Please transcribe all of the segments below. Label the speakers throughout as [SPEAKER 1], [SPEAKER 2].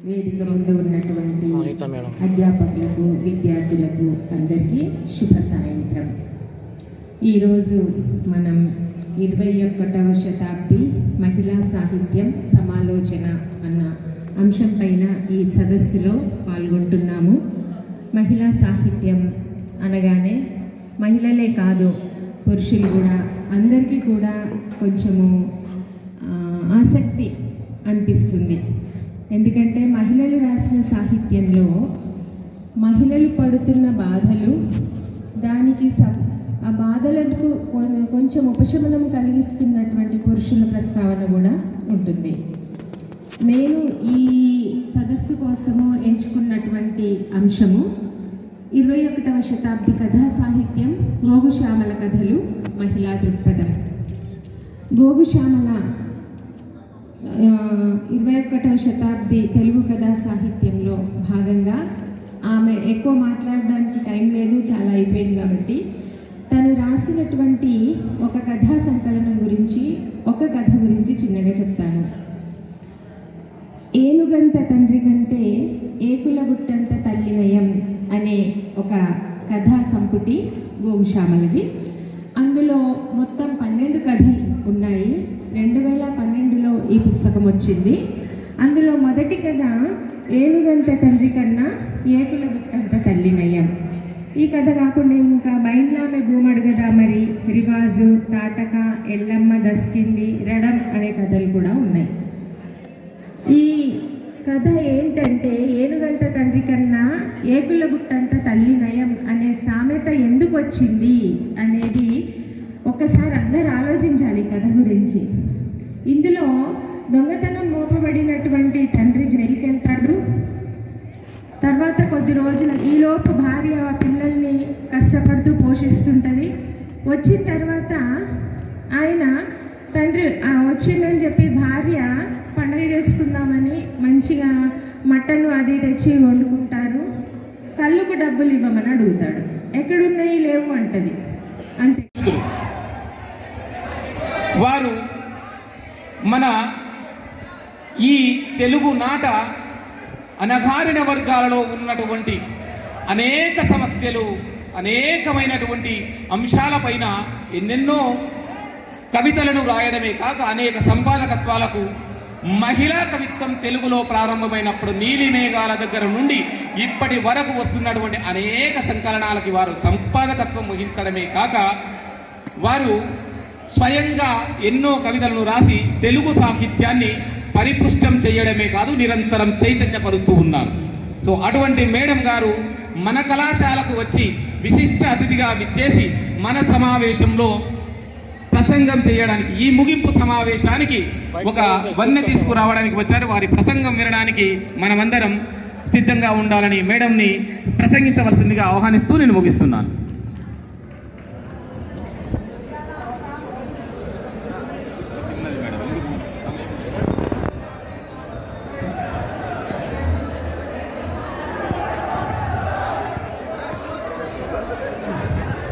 [SPEAKER 1] వేదిక ముందు ఉన్నటువంటి అధ్యాపకులకు, విద్యార్థులకు అందరికీ శుభ సాయంత్రం. ఈరోజు మనం 21వ శతాబ్ది మహిళా సాహిత్యం సమాలోచన అన్న అంశం పైన ఈ సదస్సులో పాల్గొంటున్నాము. మహిళా సాహిత్యం అనగానే మహిళలే కాదు, పురుషులు కూడా, అందరికీ కూడా కొంచెము ఆసక్తి అనిపిస్తుంది. ఎందుకంటే మహిళలు రాసిన సాహిత్యంలో మహిళలు పడుతున్న బాధలు, దానికి ఆ బాధలకు కొంచెం ఉపశమనం కలిగిస్తున్నటువంటి పురుషుల ప్రస్తావన కూడా ఉంటుంది. నేను ఈ సదస్సు కోసము ఎంచుకున్నటువంటి అంశము 21వ శతాబ్ది కథా సాహిత్యం, గోగుశ్యామల కథలు, మహిళా దృక్పథం. గోగుశ్యామల 21వ శతాబ్ది తెలుగు కథా సాహిత్యంలో భాగంగా ఆమె ఎక్కువ మాట్లాడడానికి టైం లేదు, చాలా అయిపోయింది కాబట్టి తను రాసినటువంటి ఒక కథా సంకలనం గురించి, ఒక కథ గురించి చిన్నగా చెప్తాను. ఏనుగంత తండ్రి కంటే ఏకుల బుట్టంత తల్లి నయం అనే ఒక కథా సంపుటి గోగుశ్యామలది. అందులో మొత్తం 12 కథలు ఉన్నాయి. 2012లో ఈ పుస్తకం వచ్చింది. అందులో మొదటి కథ ఏనుగంత తండ్రి కన్నా ఏకుల బుట్టంత తల్లి నయం. ఈ కథ కాకుండా ఇంకా బైన్లామె భూమడుగదా మరి, రివాజు, తాటక, ఎల్లమ్మ దస్కింది, రడం అనే కథలు కూడా ఉన్నాయి. ఈ కథ ఏంటంటే ఏనుగంత తండ్రి కన్నా ఏకుల బుట్టంత తల్లి నయం అనే సామెత ఎందుకు వచ్చింది అనేది ఒక్కసారి అందరు ఆలోచించాలి కథ గురించి. ఇందులో దొంగతనం మోపబడినటువంటి తండ్రి జైలుకి వెళ్తాడు. తర్వాత కొద్ది రోజుల ఈలోపు భార్య పిల్లల్ని కష్టపడుతూ పోషిస్తుంటుంది. వచ్చిన తర్వాత ఆయన తండ్రి వచ్చిందని చెప్పి భార్య పండుగ చేసుకుందామని మంచిగా మటన్ అది తెచ్చి వండుకుంటారు. కళ్ళుకు డబ్బులు ఇవ్వమని అడుగుతాడు. ఎక్కడున్నాయి, లేవు అంటది. అంతే.
[SPEAKER 2] వారు మన ఈ తెలుగు నాట అనగారిన వర్గాలలో ఉన్నటువంటి అనేక సమస్యలు, అనేకమైనటువంటి అంశాలపైన ఎన్నెన్నో కవితలను రాయడమే కాక అనేక సంపాదకత్వాలకు మహిళా కవిత్వం తెలుగులో ప్రారంభమైనప్పుడు నీలి మేఘాల దగ్గర నుండి ఇప్పటి వరకు వస్తున్నటువంటి అనేక సంకలనాలకి వారు సంపాదకత్వం వహించడమే కాక వారు స్వయంగా ఎన్నో కవితలను రాసి తెలుగు సాహిత్యాన్ని పరిపుష్టం చేయడమే కాదు, నిరంతరం చైతన్యపరుస్తూ ఉన్నారు. సో అటువంటి మేడం గారు మన కళాశాలకు వచ్చి విశిష్ట అతిథిగా విచ్చేసి మన సమావేశంలో ప్రసంగం చేయడానికి, ఈ ముగింపు సమావేశానికి ఒక వన్నె తీసుకురావడానికి వచ్చారు. వారి ప్రసంగం వినడానికి మనమందరం సిద్ధంగా ఉండాలని మేడంని ప్రసంగించవలసిందిగా ఆహ్వానిస్తూ నేను ముగిస్తున్నాను.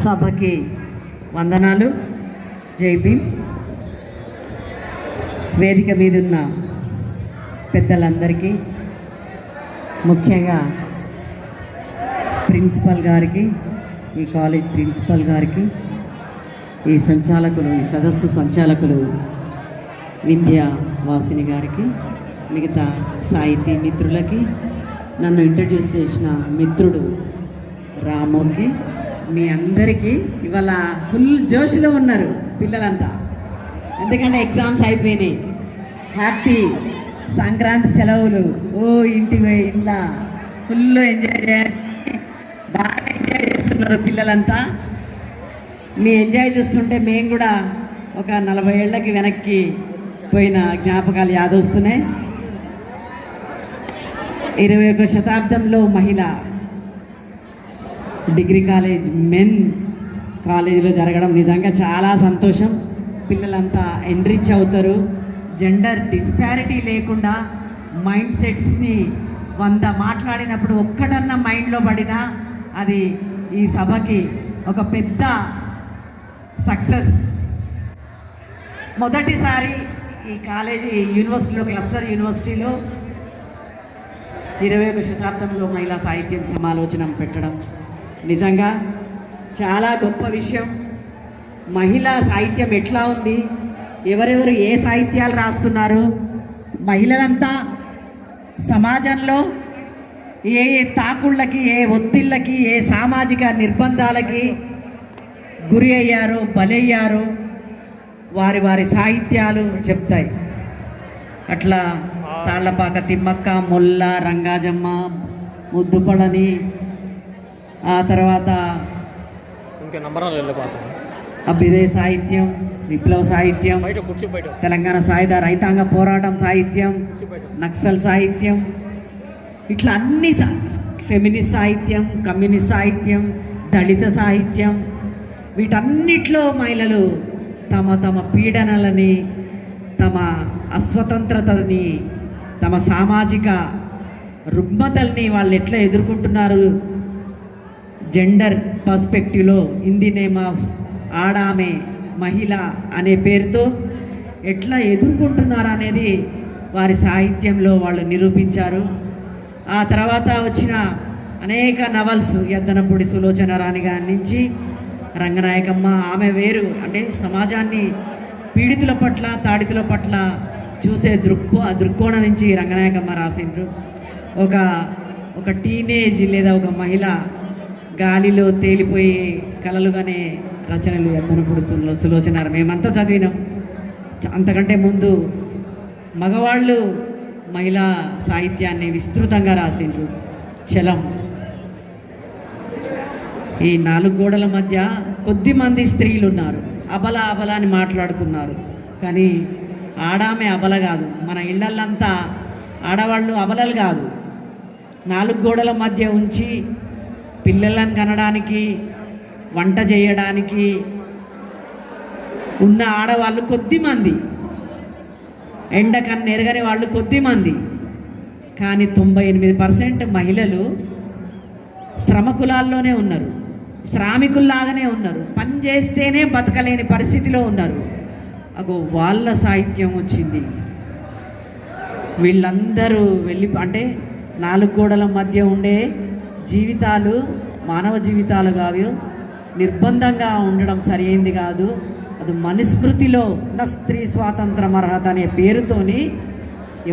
[SPEAKER 3] సభకి వందనాలు. జై భీమ్. వేదిక మీదున్న పెద్దలందరికీ, ముఖ్యంగా ప్రిన్సిపల్ గారికి, ఈ కాలేజ్ ప్రిన్సిపల్ గారికి, ఈ సంచాలకులు, ఈ సదస్సు సంచాలకులు వింధ్యా వాసిని గారికి, మిగతా సాహితీ మిత్రులకి, నన్ను ఇంట్రడ్యూస్ చేసిన మిత్రుడు రాముకి, మీ అందరికీ ఇవాళ ఫుల్ జోష్లో ఉన్నారు పిల్లలంతా. ఎందుకంటే ఎగ్జామ్స్ అయిపోయినాయి, హ్యాపీ సంక్రాంతి సెలవులు, ఇంటికి పోయి ఇంట్లో ఫుల్ బాగా ఎంజాయ్ చేస్తున్నారు పిల్లలంతా. మీ ఎంజాయ్ చూస్తుంటే మేము కూడా ఒక 40 ఏళ్ళకి వెనక్కి పోయిన జ్ఞాపకాలు యాదొస్తున్నాయి. 21వ శతాబ్దంలో మహిళ డిగ్రీ కాలేజ్ మెన్ కాలేజీలో జరగడం నిజంగా చాలా సంతోషం. పిల్లలంతా ఎన్రిచ్ అవుతారు. జెండర్ డిస్పారిటీ లేకుండా మైండ్ సెట్స్ని 100 మాట్లాడినప్పుడు ఒక్కటన్నా మైండ్లో పడినా అది ఈ సభకి ఒక పెద్ద సక్సెస్. మొదటిసారి ఈ కాలేజీ యూనివర్సిటీలో, క్లస్టర్ యూనివర్సిటీలో 21వ శతాబ్దంలో మహిళా సాహిత్యం సమాలోచన పెట్టడం నిజంగా చాలా గొప్ప విషయం. మహిళా సాహిత్యం ఎట్లా ఉంది, ఎవరెవరు ఏ సాహిత్యాలు రాస్తున్నారు, మహిళలంతా సమాజంలో ఏ ఏ తాకుళ్ళకి, ఏ ఒత్తిళ్ళకి, ఏ సామాజిక నిర్బంధాలకి గురి అయ్యారో, బలయ్యారో వారి వారి సాహిత్యాలు చెప్తాయి. అట్లా తాళ్లపాక తిమ్మక్క, మొల్ల, రంగాజమ్మ, ముద్దుపడని, ఆ తర్వాత అభ్యుదయ సాహిత్యం, విప్లవ సాహిత్యం, తెలంగాణ సాయుధ రైతాంగ పోరాటం సాహిత్యం, నక్సల్ సాహిత్యం, ఇట్లా అన్ని ఫెమినిస్ట్ సాహిత్యం, కమ్యూనిస్ట్ సాహిత్యం, దళిత సాహిత్యం, వీటన్నిటిలో మహిళలు తమ తమ పీడనలని, తమ అస్వతంత్రతని, తమ సామాజిక రుగ్మతల్ని వాళ్ళు ఎట్లా ఎదుర్కొంటున్నారు, జెండర్ పర్స్పెక్టివ్లో ఇన్ ది నేమ్ ఆఫ్ ఆడామె, మహిళ అనే పేరుతో ఎట్లా ఎదుర్కొంటున్నారు అనేది వారి సాహిత్యంలో వాళ్ళు నిరూపించారు. ఆ తర్వాత వచ్చిన అనేక నవల్స్, ఎద్దనపూడి సులోచన రాణి గారి నుంచి రంగనాయకమ్మ, ఆమె వేరు, అంటే సమాజాన్ని పీడితుల పట్ల, తాడితుల పట్ల చూసే దృక్కోణం నుంచి రంగనాయకమ్మ రాసిండ్రు. ఒక టీనేజ్ లేదా ఒక మహిళ గాలిలో తేలిపోయి కలలుగానే రచనలు ఎద్దనపూడి సులోచన మేమంతా చదివినాం. అంతకంటే ముందు మగవాళ్ళు మహిళా సాహిత్యాన్ని విస్తృతంగా రాసిండ్రు. చలం. ఈ 4 గోడల మధ్య కొద్దిమంది స్త్రీలు ఉన్నారు, అబల అబల అని మాట్లాడుకున్నారు. కానీ ఆడామె అబల కాదు. మన ఇళ్ళల్లంతా ఆడవాళ్ళు అబలలు కాదు. 4 గోడల మధ్య ఉంచి పిల్లలను కనడానికి, వంట చేయడానికి ఉన్న ఆడవాళ్ళు కొద్దిమంది, ఎండకన్నా ఎరగని వాళ్ళు కొద్దిమంది. కానీ 98% మహిళలు శ్రమ కులాల్లోనే ఉన్నారు, శ్రామికుల్లాగానే ఉన్నారు, పని చేస్తేనే బతకలేని పరిస్థితిలో ఉన్నారు. అగో వాళ్ళ సాహిత్యం వచ్చింది. వీళ్ళందరూ అంటే 4 గోడల మధ్య ఉండే జీవితాలు మానవ జీవితాలు కావు, నిర్బంధంగా ఉండడం సరైంది కాదు. అది మనుస్మృతిలో ఉన్న స్త్రీ స్వాతంత్రం అర్హత అనే పేరుతోని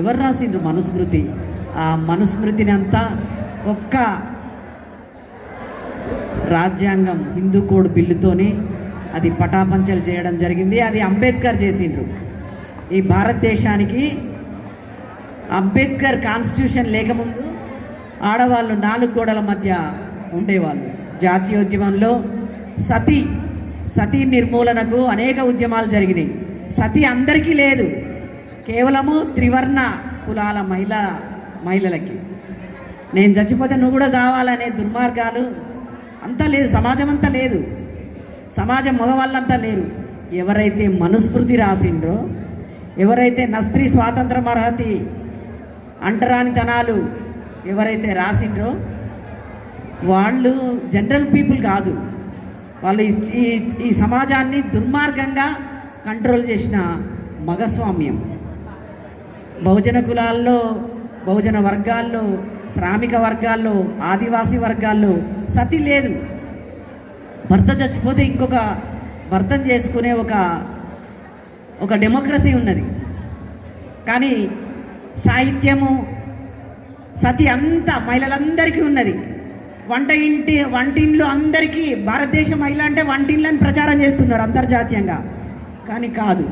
[SPEAKER 3] ఎవరు రాసిండ్రు మనుస్మృతి. ఆ మనుస్మృతిని అంతా ఒక్క రాజ్యాంగం, హిందూ కోడ్ బిల్లుతోని అది పటాపంచలు చేయడం జరిగింది. అది అంబేద్కర్ చేసిండ్రు. ఈ భారతదేశానికి అంబేద్కర్ కాన్స్టిట్యూషన్ లేకముందు ఆడవాళ్ళు 4 గోడల మధ్య ఉండేవాళ్ళు. జాతీయోద్యమంలో సతీ నిర్మూలనకు అనేక ఉద్యమాలు జరిగినాయి. సతీ అందరికీ లేదు, కేవలము త్రివర్ణ కులాల మహిళలకి. నేను చచ్చిపోతే నువ్వు కూడా చావాలనే దుర్మార్గాలు అంతా లేదు, సమాజం అంతా లేదు, సమాజం మగవాళ్ళంతా లేరు. ఎవరైతే మనుస్మృతి రాసిండ్రో, ఎవరైతే నస్త్రీ స్వాతంత్రం అర్హతి అంటరానితనాలు ఎవరైతే రాసిండ్రో వాళ్ళు జనరల్ పీపుల్ కాదు. వాళ్ళు ఈ సమాజాన్ని దుర్మార్గంగా కంట్రోల్ చేసిన మగస్వామ్యం. బహుజన కులాల్లో, బహుజన వర్గాల్లో, శ్రామిక వర్గాల్లో, ఆదివాసీ వర్గాల్లో సతి లేదు. భర్త చచ్చిపోతే ఇంకొక భర్తను చేసుకునే ఒక డెమోక్రసీ ఉన్నది. కానీ సాహిత్యము సతి అంతా మహిళలందరికీ ఉన్నది. వంటింట్లో అందరికీ భారతదేశ మహిళ అంటే వంటింట్లని ప్రచారం చేస్తున్నారు అంతర్జాతీయంగా. కానీ కాదు,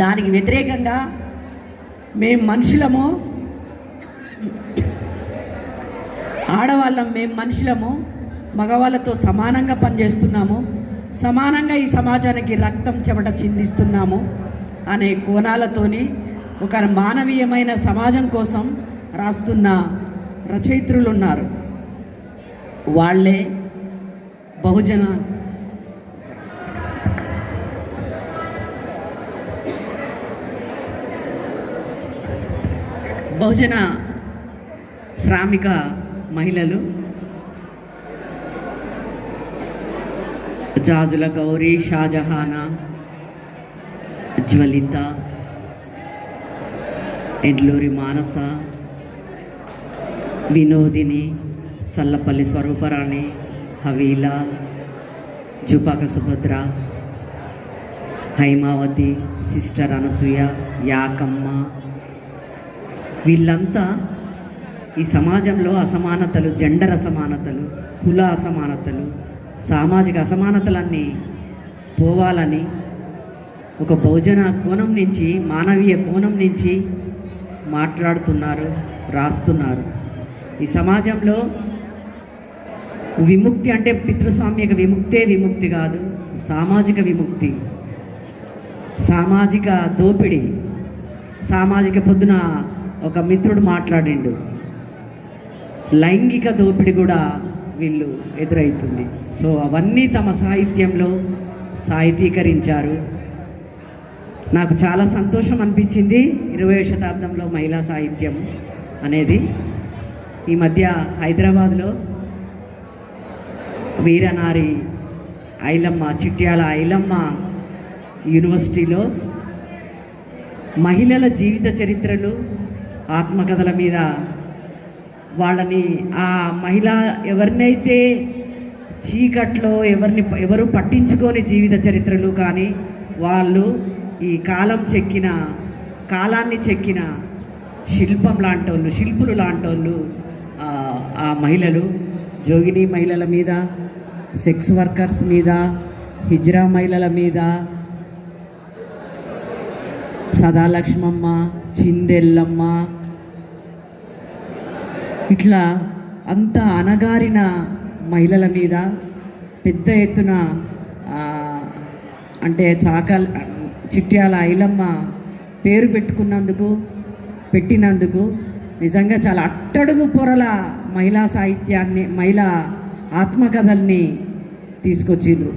[SPEAKER 3] దానికి వ్యతిరేకంగా మేము మనుషులము, ఆడవాళ్ళం, మేము మనుషులము, మగవాళ్ళతో సమానంగా పనిచేస్తున్నాము, సమానంగా ఈ సమాజానికి రక్తం చెమట చిందిస్తున్నాము అనే కోణాలతోని ఒక మానవీయమైన సమాజం కోసం రాస్తున్న రచయిత్రులు ఉన్నారు. వాళ్ళే బహుజన శ్రామిక మహిళలు జాజుల గౌరీ, షాజహానా, జ్వలిత, ఎడ్లూరి మానస, వినోదిని, చల్లపల్లి స్వరూపరాణి, హవీల, జుపాక సుభద్ర, హైమావతి, సిస్టర్ అనసూయ, యాకమ్మ, వీళ్ళంతా ఈ సమాజంలో అసమానతలు, జెండర్ అసమానతలు, కుల అసమానతలు, సామాజిక అసమానతలన్నీ పోవాలని ఒక బహుజన కోణం నుంచి, మానవీయ కోణం నుంచి మాట్లాడుతున్నారు, రాస్తున్నారు. ఈ సమాజంలో విముక్తి అంటే పితృస్వామ్యక విముక్తే విముక్తి కాదు, సామాజిక విముక్తి, సామాజిక దోపిడీ, సామాజిక పొద్దున ఒక మిత్రుడు మాట్లాడిండు, లైంగిక దోపిడీ కూడా వీళ్ళు ఎదురవుతుంది. సో అవన్నీ తమ సాహిత్యంలో సాహితీకరించారు. నాకు చాలా సంతోషం అనిపించింది 20వ శతాబ్దంలో మహిళా సాహిత్యం అనేది. ఈ మధ్య హైదరాబాద్లో వీరనారి ఐలమ్మ, చిట్యాల ఐలమ్మ యూనివర్సిటీలో మహిళల జీవిత చరిత్రలు, ఆత్మకథల మీద వాళ్ళని, ఆ మహిళ ఎవరినైతే చీకట్లో ఎవరు పట్టించుకోని జీవిత చరిత్రలు, కానీ వాళ్ళు ఈ కాలాన్ని చెక్కిన శిల్పం లాంటోళ్ళు, శిల్పులు లాంటోళ్ళు ఆ మహిళలు. జోగిని మహిళల మీద, సెక్స్ వర్కర్స్ మీద, హిజ్రా మహిళల మీద, సదాలక్ష్మమ్మ, చిందెల్లమ్మ, ఇట్లా అంత అణగారిన మహిళల మీద పెద్ద ఎత్తున అంటే చిట్యాల ఐలమ్మ పేరు పెట్టినందుకు నిజంగా చాలా అట్టడుగు పొరల మహిళా సాహిత్యాన్ని, మహిళా ఆత్మకథల్ని తీసుకొచ్చిండ్రు.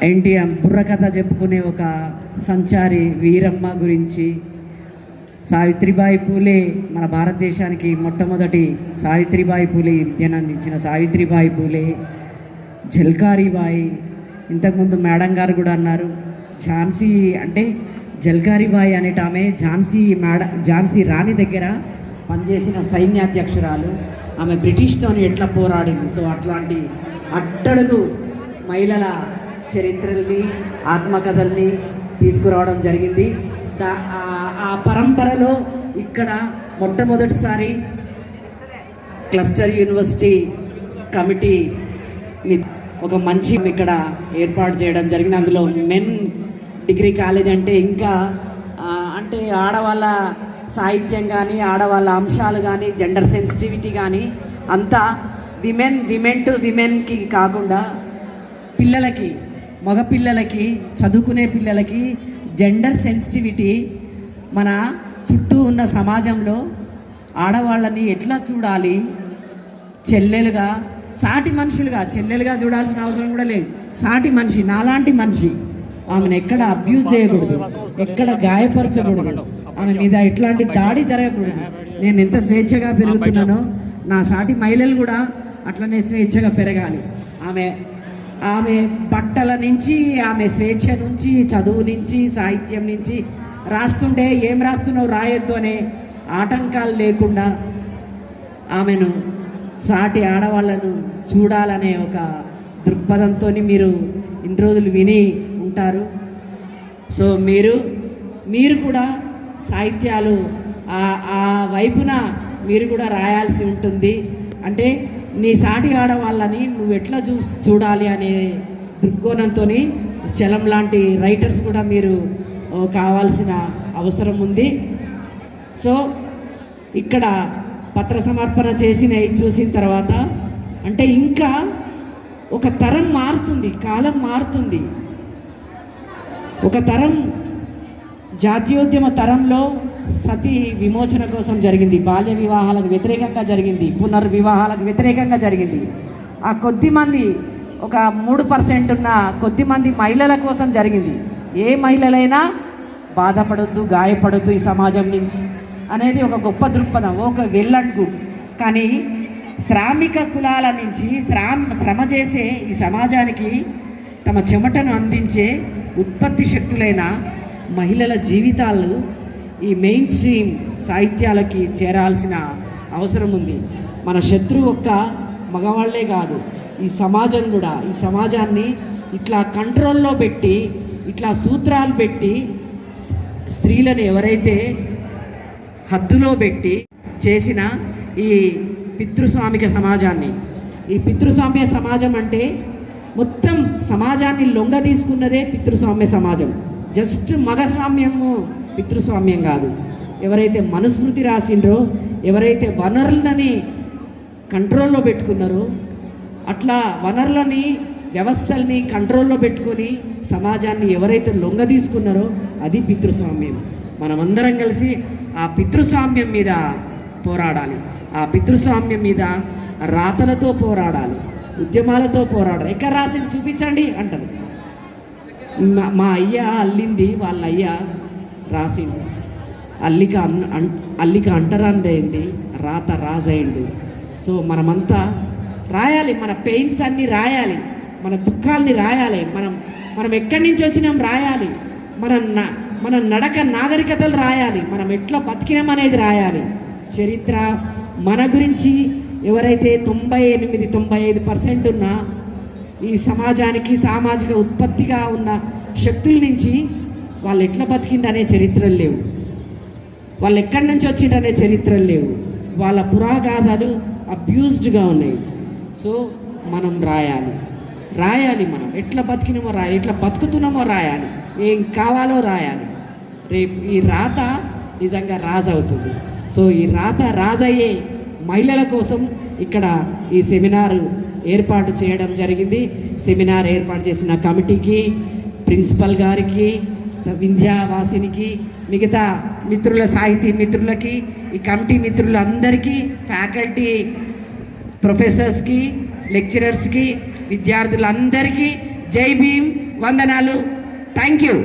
[SPEAKER 3] ఎన్టీఎం బుర్రకథ చెప్పుకునే ఒక సంచారి వీరమ్మ గురించి, సావిత్రిబాయి పూలే, మన భారతదేశానికి మొట్టమొదటి సావిత్రిబాయి పూలే విద్యను అందించిన సావిత్రిబాయి పూలే, జల్కారీబాయి, ఇంతకుముందు మేడం గారు కూడా అన్నారు, ఝాన్సీ అంటే జల్కారీబాయి అనేట ఆమె ఝాన్సీ రాణి దగ్గర పనిచేసిన సైన్యాధ్యక్షురాలు. ఆమె బ్రిటిష్తో ఎట్లా పోరాడింది. సో అట్లాంటి అట్టడుగు మహిళల చరిత్రల్ని, ఆత్మకథల్ని తీసుకురావడం జరిగింది. ఆ పరంపరలో ఇక్కడ మొట్టమొదటిసారి క్లస్టర్ యూనివర్సిటీ కమిటీ ఒక మంచి ఇక్కడ ఏర్పాటు చేయడం జరిగింది. అందులో మెన్ డిగ్రీ కాలేజ్ అంటే ఇంకా అంటే ఆడవాళ్ళ సాహిత్యం కానీ, ఆడవాళ్ళ అంశాలు కానీ, జెండర్ సెన్సిటివిటీ కానీ అంతా విమెన్ టు విమెన్కి కాకుండా పిల్లలకి, మగపిల్లలకి, చదువుకునే పిల్లలకి జెండర్ సెన్సిటివిటీ, మన చుట్టూ ఉన్న సమాజంలో ఆడవాళ్ళని ఎట్లా చూడాలి, చెల్లెలుగా, సాటి మనుషులుగా, చెల్లెలుగా చూడాల్సిన అవసరం కూడా లేదు, సాటి మనిషి, నాలాంటి మనిషి, ఆమెను ఎక్కడ అబ్యూజ్ చేయకూడదు, ఎక్కడ గాయపరచకూడదు, ఆమె మీద ఎట్లాంటి దాడి జరగకూడదు. నేను ఎంత స్వేచ్ఛగా పెరుగుతున్నానో నా సాటి మహిళలు కూడా అట్లనే స్వేచ్ఛగా పెరగాలి. ఆమె బట్టల నుంచి, ఆమె స్వేచ్ఛ నుంచి, చదువు నుంచి, సాహిత్యం నుంచి రాస్తుంటే ఏం రాస్తున్నావు రాయొద్దు అనే ఆటంకాలు లేకుండా ఆమెను సాటి ఆడవాళ్ళను చూడాలనే ఒక దృక్పథంతో మీరు ఇన్ని రోజులు విని ఉంటారు. సో మీరు కూడా సాహిత్యాలు ఆ వైపున మీరు కూడా రాయాల్సి ఉంటుంది. అంటే నీ సాటి ఆడవాళ్ళని నువ్వు ఎట్లా చూడాలి అనే దృక్కోణంతో చలం లాంటి రైటర్స్ కూడా మీరు కావాల్సిన అవసరం ఉంది. సో ఇక్కడ పత్ర సమర్పణ చూసిన తర్వాత అంటే ఇంకా ఒక తరం మారుతుంది, కాలం మారుతుంది. ఒక తరం జాతీయోద్యమ తరంలో సతీ విమోచన కోసం జరిగింది, బాల్య వివాహాలకు వ్యతిరేకంగా జరిగింది, పునర్వివాహాలకు వ్యతిరేకంగా జరిగింది. ఆ కొద్దిమంది, ఒక 3% ఉన్న కొద్దిమంది మహిళల కోసం జరిగింది. ఏ మహిళలైనా బాధపడొద్దు, గాయపడొద్దు ఈ సమాజం నుంచి అనేది ఒక గొప్ప దృక్పథం, ఒక వెల్ అండ్ గుడ్. కానీ శ్రామిక కులాల నుంచి శ్రమ చేసే ఈ సమాజానికి తమ చెమటను అందించే ఉత్పత్తి శక్తులైన మహిళల జీవితాలు ఈ మెయిన్ స్ట్రీమ్ సాహిత్యాలకి చేరాల్సిన అవసరం ఉంది. మన శత్రువు ఒక్క మగవాళ్లే కాదు, ఈ సమాజం కూడా. ఈ సమాజాన్ని ఇట్లా కంట్రోల్లో పెట్టి, ఇట్లా సూత్రాలు పెట్టి స్త్రీలను ఎవరైతే హద్దులో పెట్టి చేసిన ఈ పితృస్వామిక సమాజాన్ని, ఈ పితృస్వామ్య సమాజం అంటే మొత్తం సమాజాన్ని లొంగ తీసుకున్నదే పితృస్వామ్య సమాజం. జస్ట్ మగస్వామ్యము పితృస్వామ్యం కాదు. ఎవరైతే మనుస్మృతి రాసిండ్రో, ఎవరైతే వనరులని కంట్రోల్లో పెట్టుకున్నారో, అట్లా వనరులని వ్యవస్థల్ని కంట్రోల్లో పెట్టుకొని సమాజాన్ని ఎవరైతే లొంగ తీసుకున్నారో అది పితృస్వామ్యం. మనమందరం కలిసి ఆ పితృస్వామ్యం మీద పోరాడాలి. ఆ పితృస్వామ్యం మీద రాతలతో పోరాడాలి, ఉద్యమాలతో పోరాడాలి. ఎక్కడ రాసింది చూపించండి అంటారు. మా అయ్య అల్లింది వాళ్ళ అయ్య రాసిండు. అల్లిక అంటరాందైంది, రాత రాజైండు. సో మనమంతా రాయాలి, మన పెయిన్స్ అన్నీ రాయాలి, మన దుఃఖాల్ని రాయాలి, మనం ఎక్కడి నుంచి వచ్చినాం రాయాలి, మన నడక నాగరికతలు రాయాలి, మనం ఎట్లా బతికినాం అనేది రాయాలి. చరిత్ర మన గురించి ఎవరైతే 98-95% ఉన్న ఈ సమాజానికి సామాజిక ఉత్పత్తిగా ఉన్న శక్తుల నుంచి వాళ్ళు ఎట్లా బతికిందనే చరిత్రలు లేవు, వాళ్ళు ఎక్కడి నుంచి వచ్చిందనే చరిత్రలు లేవు, వాళ్ళ పురాగాథలు అబ్యూజ్డ్గా ఉన్నాయి. సో మనం రాయాలి, మనం ఎట్లా బతికినామో రాయాలి, ఎట్లా బతుకుతున్నామో రాయాలి, ఏం కావాలో రాయాలి. రేపు ఈ రాత నిజంగా రాజు అవుతుంది. సో ఈ రాత రాజయ్యే మహిళల కోసం ఇక్కడ ఈ సెమినార్ ఏర్పాటు చేయడం జరిగింది. సెమినార్ ఏర్పాటు చేసిన కమిటీకి, ప్రిన్సిపల్ గారికి, వింధ్యావాసినికి, మిగతా మిత్రుల, సాహితీ మిత్రులకి, ఈ కమిటీ మిత్రులందరికీ, ఫ్యాకల్టీ, ప్రొఫెసర్స్కి, లెక్చరర్స్కి, విద్యార్థులందరికీ జై భీమ్, వందనాలు. Thank you.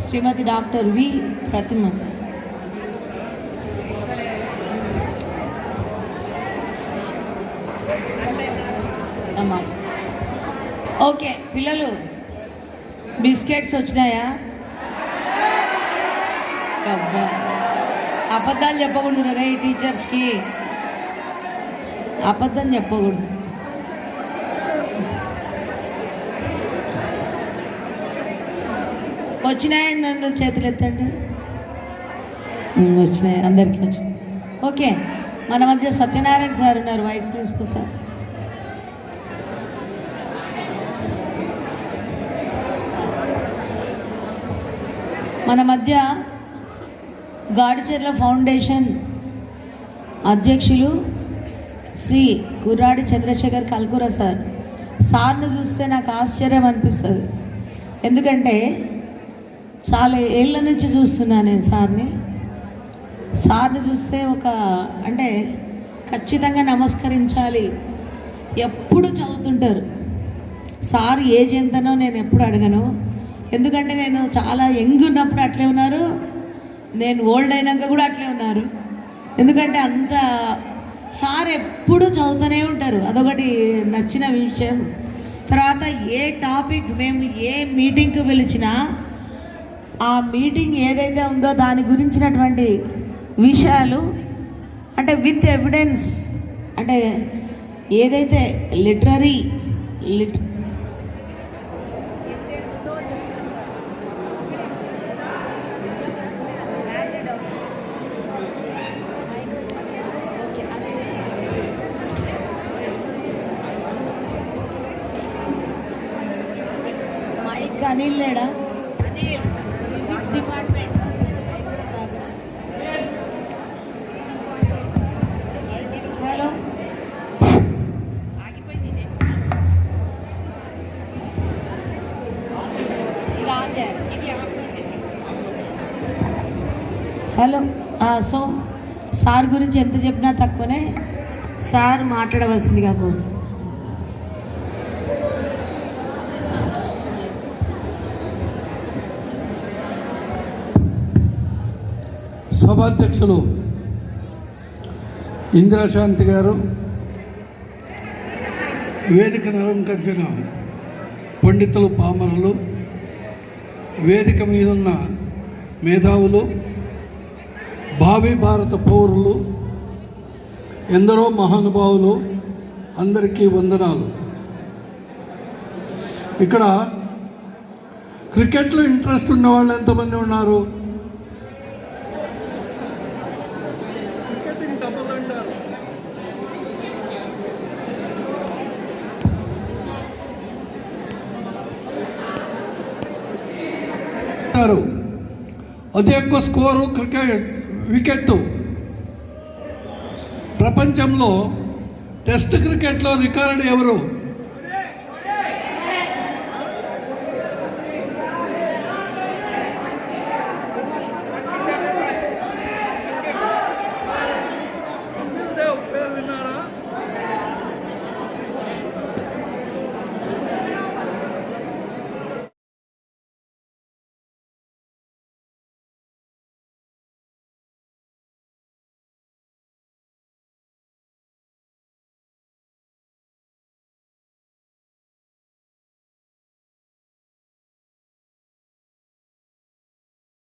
[SPEAKER 4] Shrimati doctor V Pratima. Okay పిల్లలు, బిస్కెట్స్ వచ్చినాయా? అబద్ధాలు చెప్పకూడదు రే, టీచర్స్కి అబద్ధం చెప్పకూడదు. వచ్చినాయి, నన్ను చేతులు ఎత్తండి. వచ్చినాయి, అందరికీ వచ్చినాయి. ఓకే, మన మధ్య సత్యనారాయణ సార్ ఉన్నారు, వైస్ ప్రిన్సిపల్ సార్. మన మధ్య గాడిచెర్ల ఫౌండేషన్ అధ్యక్షులు శ్రీ కుర్రాడి చంద్రశేఖర్ కల్కుర సార్. సార్ను చూస్తే నాకు ఆశ్చర్యం అనిపిస్తుంది, ఎందుకంటే చాలా ఏళ్ళ నుంచి చూస్తున్నా నేను సార్ని చూస్తే అంటే ఖచ్చితంగా నమస్కరించాలి. ఎప్పుడు చదువుతుంటారు. సార్ ఏజ్ ఎంతనో నేను ఎప్పుడు అడగను, ఎందుకంటే నేను చాలా యంగ్ ఉన్నప్పుడు అట్లే ఉన్నారు, నేను ఓల్డ్ అయినాక కూడా అట్లే ఉన్నారు. ఎందుకంటే అంత సార్ ఎప్పుడు చదువుతూనే ఉంటారు, అదొకటి నచ్చిన విషయం. తర్వాత ఏ టాపిక్ మేము ఏ మీటింగ్కి పిలిచినా ఆ మీటింగ్ ఏదైతే ఉందో దాని గురించినటువంటి విషయాలు, అంటే విత్ ఎవిడెన్స్, అంటే ఏదైతే మైక్ అనిల్ లేడా? Anil physics department. Hello, hello. So sir గురించి ఎంత చెప్పినా తక్కువనే. సార్ మాట్లాడవలసిందిగా కోరుతున్నాను.
[SPEAKER 5] సభాధ్యక్షులు ఇందిరాశాంతి గారు, వేదికను అలంకరించిన పండితులు, పామరులు, వేదిక మీదున్న మేధావులు, భావి భారత పౌరులు, ఎందరో మహానుభావులు, అందరికీ వందనాలు. ఇక్కడ క్రికెట్లో ఇంట్రెస్ట్ ఉన్న వాళ్ళు ఎంతమంది ఉన్నారు? అతి ఎక్కువ స్కోరు వికెట్ ప్రపంచంలో టెస్ట్ క్రికెట్లో రికార్డు ఎవరు?